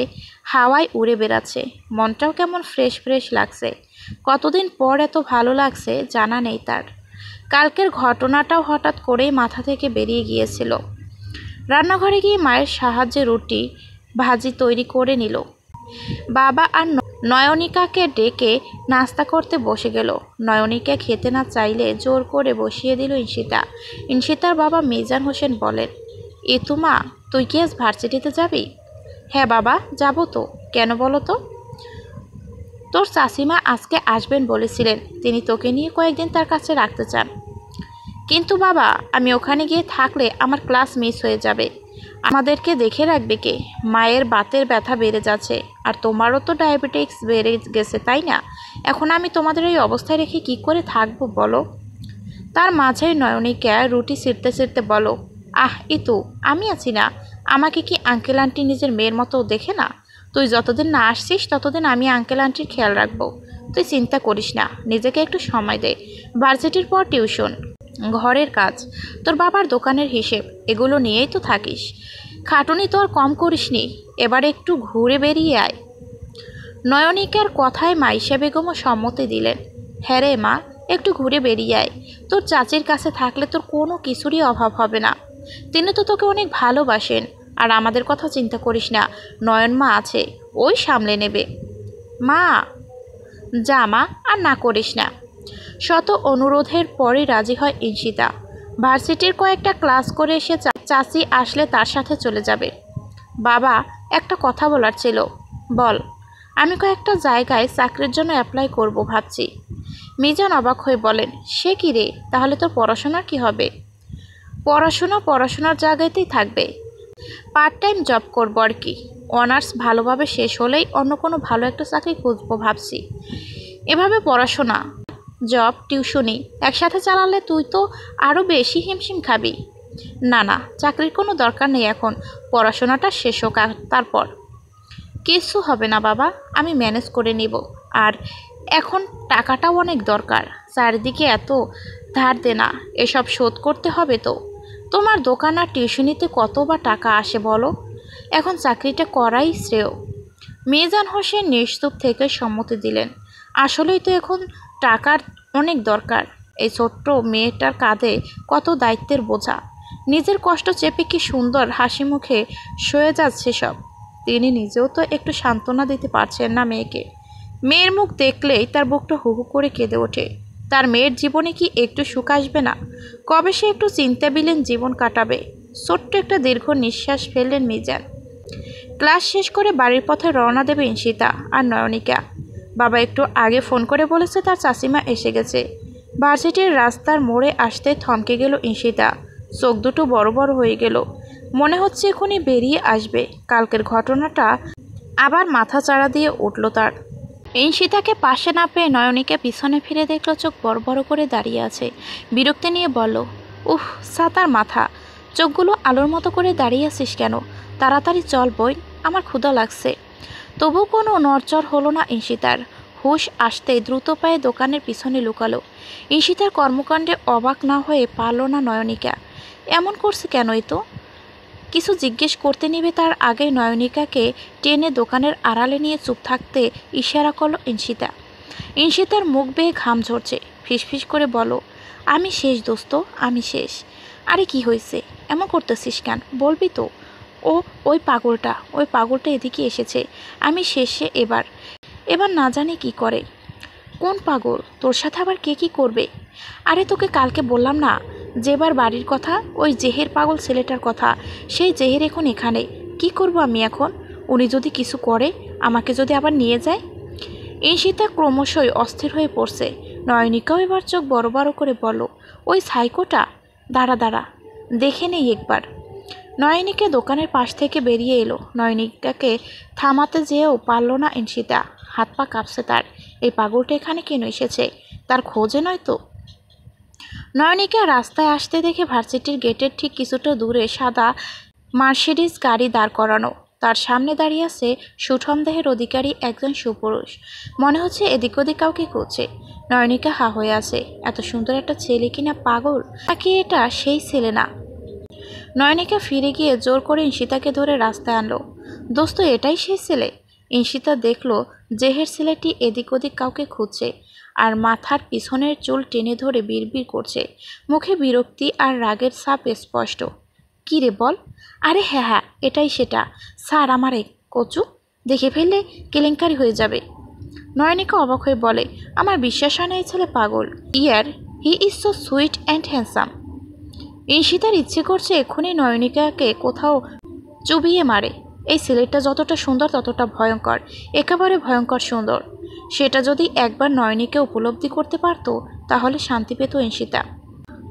Speaker 1: হাওয়ায় উড়ে বেড়াচ্ছে। মনটাও কেমন ফ্রেশ ফ্রেশ লাগছে। কতদিন পর এত ভালো লাগছে জানা নেই তার। কালকের ঘটনাটাও হঠাৎ করেই মাথা থেকে বেরিয়ে গিয়েছিল। রান্নাঘরে গিয়ে মায়ের সাহায্যে রুটি ভাজি তৈরি করে নিল। বাবা আর নয়নিকাকে ডেকে নাস্তা করতে বসে গেল। নয়নিকা খেতে না চাইলে জোর করে বসিয়ে দিল ঈশিতা। ঈশিতার বাবা মিজান হোসেন বলেন, ইতুমা, তুই কি আজ ভার্সিটিতে যাবি? হ্যাঁ বাবা, যাব তো। কেন বলো তো? তোর চাচিমা আজকে আসবেন বলেছিলেন। তিনি তোকে নিয়ে কয়েকদিন তার কাছে রাখতে চান। কিন্তু বাবা, আমি ওখানে গিয়ে থাকলে আমার ক্লাস মিস হয়ে যাবে। আমাদেরকে দেখে রাখবে কে? মায়ের বাতের ব্যথা বেড়ে যাচ্ছে, আর তোমারও তো ডায়াবেটিক্স বেড়ে গেছে, তাই না? এখন আমি তোমাদের এই অবস্থায় রেখে কি করে থাকবো বলো? তার মাঝেই নয়নিকা রুটি ছিঁড়তে ছিঁড়তে বলো, আহ ইতু, আমি আছি না। আমাকে কি আঙ্কেল আন্টি নিজের মেয়ের মতো দেখে না? তুই যতদিন না আসছিস ততদিন আমি আঙ্কেল আন্টির খেয়াল রাখবো। তুই চিন্তা করিস না, নিজেকে একটু সময় দে। ভার্সিটির পর টিউশন, ঘরের কাজ, তোর বাবার দোকানের হিসেব, এগুলো নিয়েই তো থাকিস। খাটুনি তো আর কম করিসনি। এবার একটু ঘুরে বেরিয়ে আয়। নয়নিকার কথায় মাইশা বেগমও সম্মতি দিলেন। হ্যাঁ রে মা, একটু ঘুরে বেরিয়ে আয়। তোর চাচির কাছে থাকলে তোর কোনো কিছুরই অভাব হবে না। তিনি তো তোকে অনেক ভালোবাসেন। আর আমাদের কথা চিন্তা করিস না, নয়ন মা আছে, ওই সামলে নেবে। মা, যা মা, আর না করিস না। শত অনুরোধের পরই রাজি হয় ঈশিতা। ভার্সিটির কয়েকটা ক্লাস করে এসে চাচি আসলে তার সাথে চলে যাবে। বাবা, একটা কথা বলার ছিল। বল। আমি কয়েকটা জায়গায় চাকরির জন্য অ্যাপ্লাই করব ভাবছি। মিজান অবাক হয়ে বলেন, সে কি রে? তাহলে তোর পড়াশোনার কি হবে? পড়াশোনার জায়গাতেই থাকবে। পার্ট টাইম জব করবো আর কি। অনার্স ভালোভাবে শেষ হলেই অন্য কোনো ভালো একটা চাকরি খুঁজবো ভাবছি। এভাবে পড়াশোনা, জব, টিউশনি একসাথে চালালে তুই তো আরও বেশি হিমশিম খাবি। না না, চাকরির কোনো দরকার নেই এখন। পড়াশোনাটা শেষ হোক, তারপর। কিছু হবে না বাবা, আমি ম্যানেজ করে নিব। আর এখন টাকাটাও অনেক দরকার। চারিদিকে এত ধার দেনা, এসব শোধ করতে হবে তো। তোমার দোকান আর টিউশনিতে কত বা টাকা আসে বলো? এখন চাকরিটা করাই শ্রেয়। মিজান হোসেন নিস্তব্ধ থেকে সম্মতি দিলেন। আসলেই তো এখন টাকার অনেক দরকার। এই ছোট্ট মেয়েটার কাঁধে কত দায়িত্বের বোঝা। নিজের কষ্ট চেপে কি সুন্দর হাসি মুখে সয়ে যাচ্ছে সব। তিনি নিজেও তো একটু সান্ত্বনা দিতে পারছেন না মেয়েকে। মেয়ের মুখ দেখলেই তার বুকটা হু হু করে কেঁদে ওঠে। তার মেয়ের জীবনে কি একটু সুখ আসবে না? কবে সে একটু চিন্তাবিহীন জীবন কাটাবে? ছোট্ট একটা দীর্ঘ নিঃশ্বাস ফেললেন মিজান। ক্লাস শেষ করে বাড়ির পথে রওনা দেবে ঈশিতা আর নয়নিকা। বাবা একটু আগে ফোন করে বলেছে তার চাচিমা এসে গেছে। ভার্সিটির রাস্তার মোড়ে আসতে থমকে গেল ঈশিতা। চোখ দুটো বড় বড় হয়ে গেল। মনে হচ্ছে এখনই বেরিয়ে আসবে। কালকের ঘটনাটা আবার মাথা চাড়া দিয়ে উঠল তার। ঈশিতাকে পাশে না পেয়ে নয়নিকা পিছনে ফিরে দেখল চোখ বড় বড় করে দাঁড়িয়ে আছে। বিরক্তি নিয়ে বলল, উফ সাতার মাথা, চোখগুলো আলোর মতো করে দাঁড়িয়ে আছিস কেন? তাড়াতাড়ি চল বই, আমার ক্ষুধা লাগছে। তবু কোনো নড়চড় হলো না ঈশিতার। হুশ আসতেই দ্রুত পায়ে দোকানের পিছনে লুকালো। ঈশিতার কর্মকাণ্ডে অবাক না হয়ে পারল না নয়নিকা। এমন করছে কেনই তো? কিছু জিজ্ঞেস করতে নিবে তার আগে নয়নিকাকে টেনে দোকানের আড়ালে নিয়ে চুপ থাকতে ইশারা করলো ঈশিতা। ঈশিতার মুখ বেয়ে ঘাম ঝরছে। ফিসফিস করে বলো, আমি শেষ দোস্ত, আমি শেষ। আরে কি হয়েছে? এমন করতেছিস কেন? বলবি তো। ও ওই পাগলটা এদিকে এসেছে। আমি শেষে এবার এবার না জানি কি করে। কোন পাগল? তোর সাথে আবার কে কি করবে? আরে তোকে কালকে বললাম না যেবার বাড়ির কথা, ওই জেহের পাগল ছেলেটার কথা। সেই জেহের এখন এখানে। কি করব আমি এখন? উনি যদি কিছু করে, আমাকে যদি আবার নিয়ে যায়। ঈশিতা ক্রমশই অস্থির হয়ে পড়ছে। নয়নিকাও এবার চোখ বড় বড় করে বলল, ওই সাইকোটা? দাঁড়া দেখে নেই একবার। নয়নিকা দোকানের পাশ থেকে বেরিয়ে এলো। নয়নিকাকে থামাতে যেয়েও পারল না ঈশিতা। হাত পা কাঁপছে তার। এই পাগলটা এখানে কেন এসেছে? তার খোঁজে নয় তো? নয়নিকা রাস্তায় আসতে দেখে ভার্সিটির গেটের ঠিক কিছুটা দূরে সাদা মার্সিডিজ গাড়ি দাঁড় করানো। তার সামনে দাঁড়িয়ে আছে সুঠম দেহের অধিকারী একজন সুপুরুষ। মনে হচ্ছে এদিক ওদিক কাউকে খুঁজছে। নয়নিকা হা হয়ে আছে। এত সুন্দর একটা ছেলে কিনা পাগল, নাকি এটা সেই ছেলে না? নয়নিকা ফিরে গিয়ে জোর করে ঈশিতাকে ধরে রাস্তায় আনলো। দোস্ত, এটাই সেই ছেলে? ঈশিতা দেখল জেহের ছেলেটি এদিক ওদিক কাউকে খুঁজছে আর মাথার পিছনের চুল টেনে ধরে বিড়বিড় করছে। মুখে বিরক্তি আর রাগের ছাপ স্পষ্ট। কী রে বল? আরে হ্যাঁ, এটাই সেটা। স্যার আমারে কচু দেখে ফেললে কেলেঙ্কারি হয়ে যাবে। নয়নিকা অবাক হয়ে বলে, আমার বিশ্বাস হয় না এই ছেলে পাগল। ইয়ার he is so sweet and handsome. ঈশিতার ইচ্ছে করছে এক্ষুনি নয়নিকাকে কোথাও চুবিয়ে মারে। এই ছেলেটা যতটা সুন্দর ততটা ভয়ঙ্কর, একেবারে ভয়ঙ্কর সুন্দর। সেটা যদি একবার নয়নিকা উপলব্ধি করতে পারতো তাহলে শান্তি পেত ঈশিতা।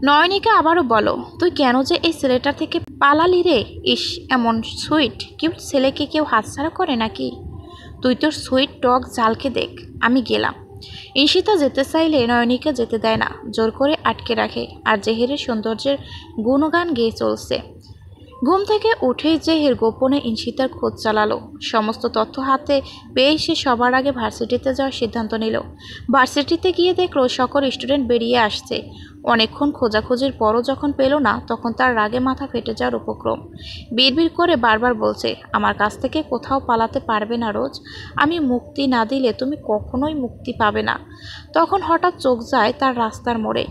Speaker 1: নয়নিকা আবারও বলো, তুই কেন যে এই ছেলেটার থেকে পালালি রে? ইস, এমন সুইট কিউট ছেলেকে কেউ হাতছাড়া করে নাকি? তুই তোর সুইট টক জালকে দেখ, আমি গেলাম। ঈশিতা যেতে চাইলে নয়নিকা যেতে দেয় না, জোর করে আটকে রাখে আর জেহেরের সৌন্দর্যের গুণগান গেয়ে চলছে। ঘুম থেকে উঠেই জেহের গোপনে ঈশিতার খোঁজ চালালো। সমস্ত তথ্য হাতে পেয়ে সে সবার আগে ভার্সিটিতে যাওয়ার সিদ্ধান্ত নিল। ভার্সিটিতে গিয়ে দেখলো সকল স্টুডেন্ট বেরিয়ে আসছে। অনেকক্ষণ খোঁজাখুঁজির পরও যখন পেল না, তখন তার রাগে মাথা ফেটে যাওয়ার উপক্রম। বিড়বিড় করে বারবার বলছে, আমার কাছ থেকে কোথাও পালাতে পারবে না রোজ। আমি মুক্তি না দিলে তুমি কখনোই মুক্তি পাবে না। তখন হঠাৎ চোখ যায় তার রাস্তার মোড়ে,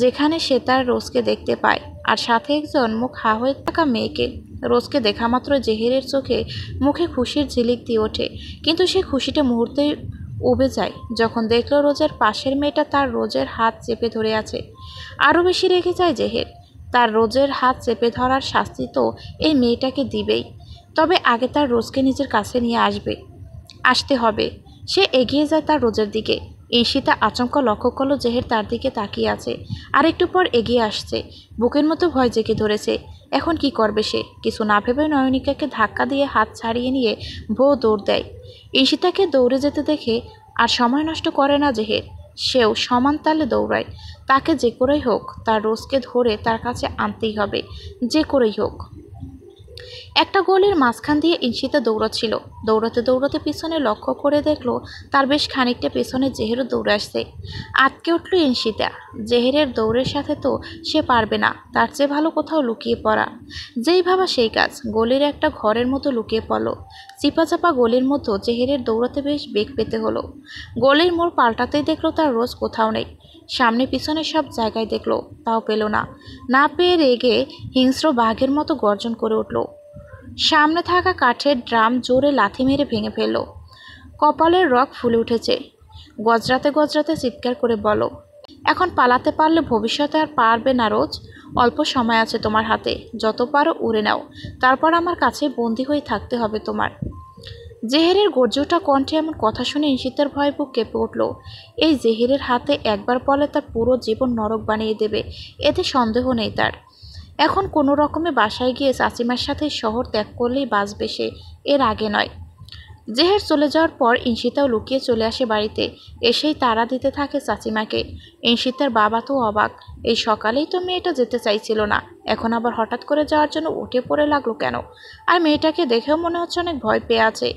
Speaker 1: যেখানে সে তার রোজকে দেখতে পায় আর সাথে একজন মুখ হা হয়ে থাকা মেয়েকে। রোজকে দেখা মাত্র জেহেরের চোখে মুখে খুশির ঝিলিক দিয়ে ওঠে, কিন্তু সে খুশিটা মুহূর্তেই উবে যায় যখন দেখল রোজের পাশের মেয়েটা তার রোজের হাত চেপে ধরে আছে। আরও বেশি রেগে যায় জেহের। তার রোজের হাত চেপে ধরার শাস্তি তো এই মেয়েটাকে দিবেই, তবে আগে তার রোজকে নিজের কাছে নিয়ে আসতে হবে। সে এগিয়ে যায় তার রোজের দিকে। ঈশিতা আচমকা লক্ষ্য করল জেহের তার দিকে তাকিয়ে আছে, আর একটু পর এগিয়ে আসছে। বুকের মতো ভয় জেগে ধরেছে। এখন কি করবে সে? কিছু না ভেবে নয়নিকাকে ধাক্কা দিয়ে হাত ছাড়িয়ে নিয়ে দৌড় দেয়। ঈশিতাকে দৌড়ে যেতে দেখে আর সময় নষ্ট করে না জেহের। সেও সমান তালে দৌড়ায়। তাকে যে করেই হোক তার রোজকে ধরে তার কাছে আনতেই হবে, যে করেই হোক। একটা গলির মাঝখান দিয়ে ঈশিতা দৌড়াচ্ছিল। দৌড়াতে দৌড়াতে পিছনে লক্ষ্য করে দেখলো তার বেশ খানিকটা পেছনে জেহেরও দৌড়ে আসছে। আটকে উঠল ঈশিতা। জেহেরের দৌড়ের সাথে তো সে পারবে না, তার চেয়ে ভালো কোথাও লুকিয়ে পড়া। যেই ভাবা সেই কাজ। গলির একটা ঘরের মতো লুকিয়ে পড়ল। চিপাচাপা গলির মতো জেহেরের দৌড়াতে বেশ বেগ পেতে হলো। গলির মোড় পাল্টাতেই দেখলো তার রোজ কোথাও নেই। সামনে পিছনে সব জায়গায় দেখলো, তাও পেল না। না পেয়ে রেগে হিংস্র বাঘের মতো গর্জন করে উঠল। সামনে থাকা কাঠের ড্রাম জোরে লাথি মেরে ভেঙে ফেলল। কপালের রগ ফুলে উঠেছে। গজরাতে গজরাতে চিৎকার করে বলো, এখন পালাতে পারলে ভবিষ্যতে আর পারবে না রোজ। অল্প সময় আছে তোমার হাতে, যত পারো উড়ে নাও, তারপর আমার কাছে বন্দি হয়ে থাকতে হবে তোমার। জেহেরের গর্জটা কণ্ঠে এমন কথা শুনে ঈশিতার ভয়ে বুক কেঁপে উঠল। এই জেহেরের হাতে একবার পলে তার পুরো জীবন নরক বানিয়ে দেবে, এতে সন্দেহ নেই তার। এখন কোনো রকমে বাসায় গিয়ে চাচিমার সাথে শহর ত্যাগ করলেই বাঁচবে সে, এর আগে নয়। জেহের চলে যাওয়ার পর ঈশিতাও লুকিয়ে চলে আসে বাড়িতে। এসেই তাড়া দিতে থাকে চাচিমাকে। ঈশিতার বাবা তো অবাক, এই সকালেই তো মেয়েটা যেতে চাইছিল না, এখন আবার হঠাৎ করে যাওয়ার জন্য উঠে পড়ে লাগলো কেন? আর মেয়েটাকে দেখেও মনে হচ্ছে অনেক ভয় পেয়ে আছে।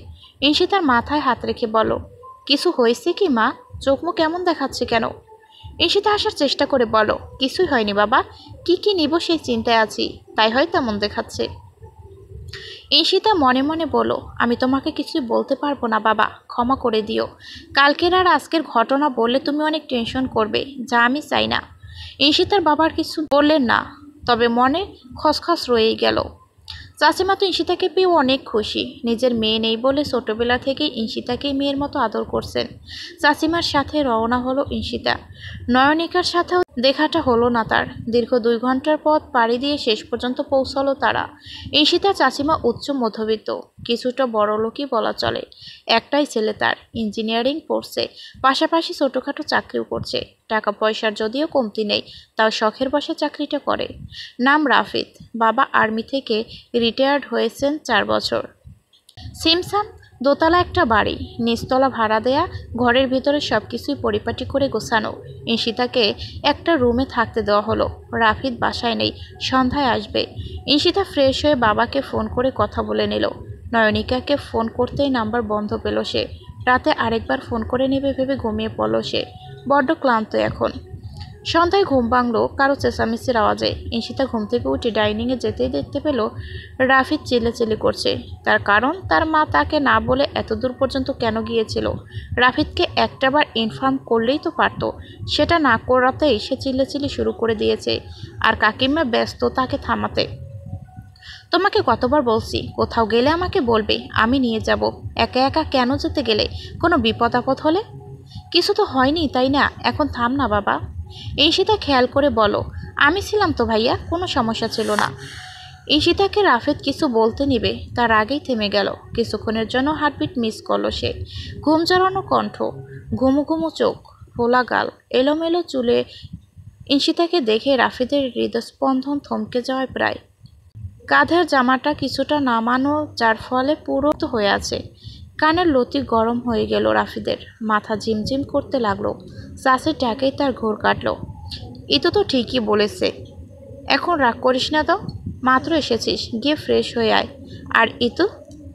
Speaker 1: ঈশিতার মাথায় হাত রেখে বলো, কিছু হয়েছে কি মা? চোখ মুখ কেমন দেখাচ্ছে কেন? ঈশিতা আসার চেষ্টা করে বলো, কিছুই হয়নি বাবা, কি নিব সেই চিন্তায় আছি, তাই হয় তেমন দেখাচ্ছে। ঈশিতা মনে মনে বলো, আমি তোমাকে কিছু বলতে পারবো না বাবা, ক্ষমা করে দিও। কালকের আর আজকের ঘটনা বললে তুমি অনেক টেনশন করবে, যা আমি চাই না। ঈশিতার বাবার কিছু বললেন না, তবে মনে খসখস রয়েই গেল। চাচিমা তো ঈশিতাকে পেয়েও অনেক খুশি। নিজের মেয়ে নেই বলে ছোটবেলা থেকেই ঈশিতাকেই মেয়ের মতো আদর করছেন। চাচিমার সাথে রওনা হলো ঈশিতা। নয়নিকার সাথেও দেখাটা হলো না তার। দীর্ঘ 2 ঘন্টার পথ পাড়ি দিয়ে শেষ পর্যন্ত পৌঁছালো তারা। ঈশিতা চাচিমা উচ্চ মধ্যবিত্ত, কিছুটা বড়লোকই বলা চলে। একটাই ছেলে তার, ইঞ্জিনিয়ারিং পড়ছে, পাশাপাশি ছোটোখাটো চাকরিও করছে। টাকা পয়সার যদিও কমতি নেই, তাও শখের বসে চাকরিটা করে। নাম রাফিদ, বাবা আর্মি থেকে রিটায়ার্ড হয়েছেন 4 বছর। সিমসাম দোতলা একটা বাড়ি, নিচতলা ভাড়া দেয়া, ঘরের ভিতরে সব কিছুই পরিপাটি করে গোছানো। ঈশিতাকে একটা রুমে থাকতে দেওয়া হলো। রাফিদ বাসায় নেই, সন্ধ্যায় আসবে। ঈশিতা ফ্রেশ হয়ে বাবাকে ফোন করে কথা বলে নিল। নয়নিকাকে ফোন করতেই নাম্বার বন্ধ পেল সে। রাতে আরেকবার ফোন করে নেবে ভেবে ঘুমিয়ে পড়ল সে। বড্ড ক্লান্ত এখন। সন্ধ্যায় ঘুম ভাঙল কারো চেঁচামেচির আওয়াজে। ঈশিতা ঘুম থেকে উঠে ডাইনিংয়ে যেতেই দেখতে পেল রাফিদ চিল্লাচিল্লি করছে। তার কারণ, তার মা তাকে না বলে এত দূর পর্যন্ত কেন গিয়েছিল। রাফিদকে একটাবার ইনফর্ম করলেই তো পারত, সেটা না করাতেই সে চিল্লাচিল্লি শুরু করে দিয়েছে। আর কাকিমা ব্যস্ত তাকে থামাতে। তোমাকে কতবার বলছি, কোথাও গেলে আমাকে বলবে, আমি নিয়ে যাব। একা একা কেন যেতে গেলে? কোনো বিপদ আপদ হলে? কিছু তো হয়নি তাই না? এখন থাম না বাবা। ঈশিতা খেয়াল করে বলো, আমি ছিলাম তো ভাইয়া, কোনো সমস্যা ছিল না। ঈশিতাকে রাফিদ কিছু বলতে নিবে তার আগেই থেমে গেল। কিছুক্ষণের জন্য হার্টবিট মিস করলো সে। ঘুম জড়ানো কণ্ঠ, ঘুমু ঘুমু চোখ, ফোলা গাল, এলোমেলো চুলে। ঈশিতাকে দেখে রাফিদের হৃদস্পন্দন থমকে যাওয়ায় প্রায়। কাঁধের জামাটা কিছুটা নামানো, যার ফলে পুরো হয়ে আছে। কানের লতি গরম হয়ে গেল রাফিদের, মাথা ঝিমঝিম করতে লাগলো। চাষের ডাকেই তার ঘোর কাটল। ইতো তো ঠিকই বলেছে, এখন রাগ করিস না তো, মাত্র এসেছিস, গিয়ে ফ্রেশ হয়ে আয়। আর ইতু,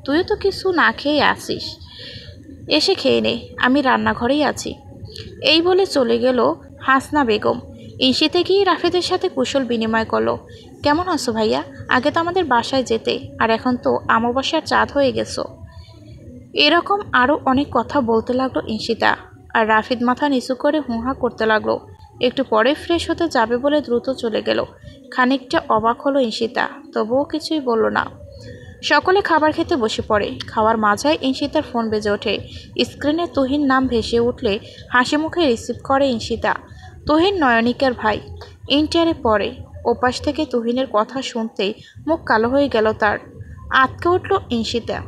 Speaker 1: তুইও তো কিছু না খেয়ে আসিস, এসে খেয়ে নে, আমি রান্নাঘরেই আছি। এই বলে চলে গেল হাসনা বেগম। ঈশিতা গিয়ে রাফিদের সাথে কুশল বিনিময় করলো। কেমন আছো ভাইয়া? আগে তো আমাদের বাসায় যেতে, আর এখন তো অমাবস্যার চাঁদ হয়ে গেছো। এরকম আরও অনেক কথা বলতে লাগলো ঈশিতা। আর রাফিদ মাথা নিচু করে হুঁহা করতে লাগলো। একটু পরে ফ্রেশ হতে যাবে বলে দ্রুত চলে গেল। খানিকটা অবাক হলো ঈশিতা, তবুও কিছুই বলল না। সকলে খাবার খেতে বসে পড়ে। খাওয়ার মাঝায় ঈশিতার ফোন বেজে ওঠে। স্ক্রিনে তুহিন নাম ভেসে উঠলে হাসি মুখে রিসিভ করে ঈশিতা। তুহিন নয়নিকার ভাই, ইন্টারে পড়ে। ওপাশ থেকে তুহিনের কথা শুনতেই মুখ কালো হয়ে গেল তার। আঁতকে উঠল ঈশিতা।